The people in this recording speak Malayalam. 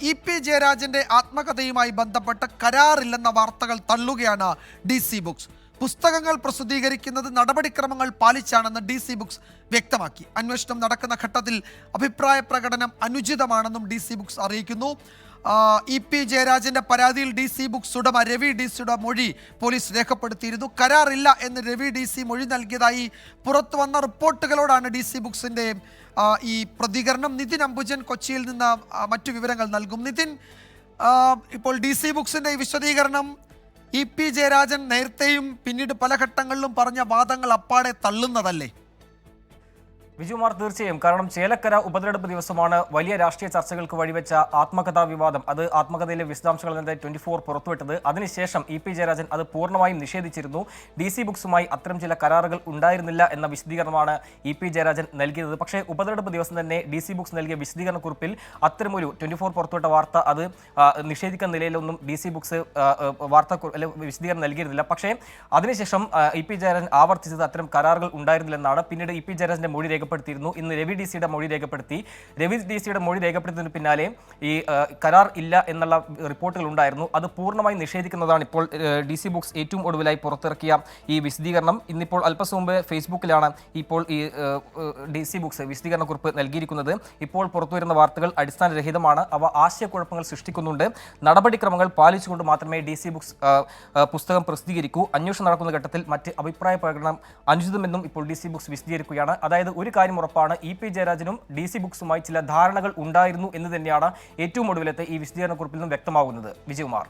ഇ.പി. ജയരാജന്റെ ആത്മകഥയുമായി ബന്ധപ്പെട്ട് കരാറില്ലെന്ന വാർത്തകൾ തള്ളുകയാണ് DC ബുക്സ്. പുസ്തകങ്ങൾ പ്രസിദ്ധീകരിക്കുന്നത് നടപടിക്രമങ്ങൾ പാലിച്ചാണെന്ന് DC ബുക്സ് വ്യക്തമാക്കി. അന്വേഷണം നടക്കുന്ന ഘട്ടത്തിൽ അഭിപ്രായ പ്രകടനം അനുചിതമാണെന്നും DC ബുക്സ് അറിയിക്കുന്നു. ഇ.പി. ജയരാജന്റെ പരാതിയിൽ DC ബുക്സ് ഉടമ രവി DC മൊഴി പോലീസ് രേഖപ്പെടുത്തിയിരുന്നു. കരാറില്ല എന്ന് രവി DC മൊഴി നൽകിയതായി പുറത്തു വന്ന റിപ്പോർട്ടുകളോടാണ് DC ബുക്സിന്റെ ഈ പ്രതികരണം. നിതിൻ അംബുജൻ കൊച്ചിയിൽ നിന്ന് മറ്റു വിവരങ്ങൾ നൽകും. നിതിൻ, ഇപ്പോൾ DC ബുക്സിന്റെ ഈ വിശദീകരണം ഇ.പി. ജയരാജൻ നേരത്തെയും പിന്നീട് പല ഘട്ടങ്ങളിലും പറഞ്ഞ വാദങ്ങൾ അപ്പാടെ തള്ളുന്നതല്ലേ? വിജുമാർ, തീർച്ചയായും. കാരണം ചേലക്കര ഉപതെരഞ്ഞെടുപ്പ് ദിവസമാണ് വലിയ രാഷ്ട്രീയ ചർച്ചകൾക്ക് വഴിവെച്ച ആത്മകഥാ വിവാദം. അത് ആത്മകഥയിലെ വിശദാംശങ്ങൾ 24 പുറത്തുവിട്ടത്. അതിനുശേഷം ഇ.പി. ജയരാജൻ അത് പൂർണ്ണമായും നിഷേധിച്ചിരുന്നു. DC ബുക്സുമായി അത്തരം ചില കരാറുകൾ ഉണ്ടായിരുന്നില്ല എന്ന വിശദീകരണമാണ് ഇ.പി. ജയരാജൻ നൽകിയത്. പക്ഷേ ഉപതെരഞ്ഞെടുപ്പ് ദിവസം തന്നെ DC ബുക്സ് നൽകിയ വിശദീകരണക്കുറിപ്പിൽ അത്തരമൊരു 24 പുറത്തുവിട്ട വാർത്ത അത് നിഷേധിക്കുന്ന നിലയിലൊന്നും DC ബുക്സ് വിശദീകരണം നൽകിയിരുന്നില്ല. പക്ഷേ അതിനുശേഷം ഇ.പി. ജയരാജൻ ആവർത്തിച്ചത് അത്തരം കരാറുകൾ ഉണ്ടായിരുന്നില്ലെന്നാണ്. പിന്നീട് ഇ.പി. ജയരാജന്റെ മൊഴി രേഖപ്പെടുത്തിയിരുന്നു. ഇന്ന് രവി DC മൊഴി രേഖപ്പെടുത്തി. രവി DC മൊഴി രേഖപ്പെടുത്തുന്നതിന് പിന്നാലെ ഈ കരാർ ഇല്ല എന്നുള്ള റിപ്പോർട്ടുകൾ ഉണ്ടായിരുന്നു. അത് പൂർണ്ണമായി നിഷേധിക്കുന്നതാണ് ഇപ്പോൾ DC ബുക്സ് ഏറ്റവും ഒടുവിലായി പുറത്തിറക്കിയ ഈ വിശദീകരണം. ഇന്നിപ്പോൾ അല്പസം മുമ്പ് ഫേസ്ബുക്കിലാണ് ഇപ്പോൾ ഈ DC ബുക്സ് വിശദീകരണക്കുറിപ്പ് നൽകിയിരിക്കുന്നത്. ഇപ്പോൾ പുറത്തുവരുന്ന വാർത്തകൾ അടിസ്ഥാനരഹിതമാണ്. അവ ആശയക്കുഴപ്പങ്ങൾ സൃഷ്ടിക്കുന്നുണ്ട്. നടപടിക്രമങ്ങൾ പാലിച്ചുകൊണ്ട് മാത്രമേ DC ബുക്സ് പുസ്തകം പ്രസിദ്ധീകരിക്കൂ. അന്വേഷണം നടക്കുന്ന ഘട്ടത്തിൽ മറ്റ് അഭിപ്രായ പ്രകടനം അനുചിതമെന്നും ഇപ്പോൾ DC ബുക്സ് വിശദീകരിക്കുകയാണ്. അതായത് ഒരു കാര്യം ഉറപ്പാണ്, ഇ.പി. ജയരാജനും DC ബുക്സുമായി ചില ധാരണകൾ ഉണ്ടായിരുന്നു എന്ന് തന്നെയാണ് ഏറ്റവും ഒടുവിലത്തെ ഈ വിശദീകരണക്കുറിപ്പിൽ നിന്നും വ്യക്തമാകുന്നത്. വിജയകുമാർ.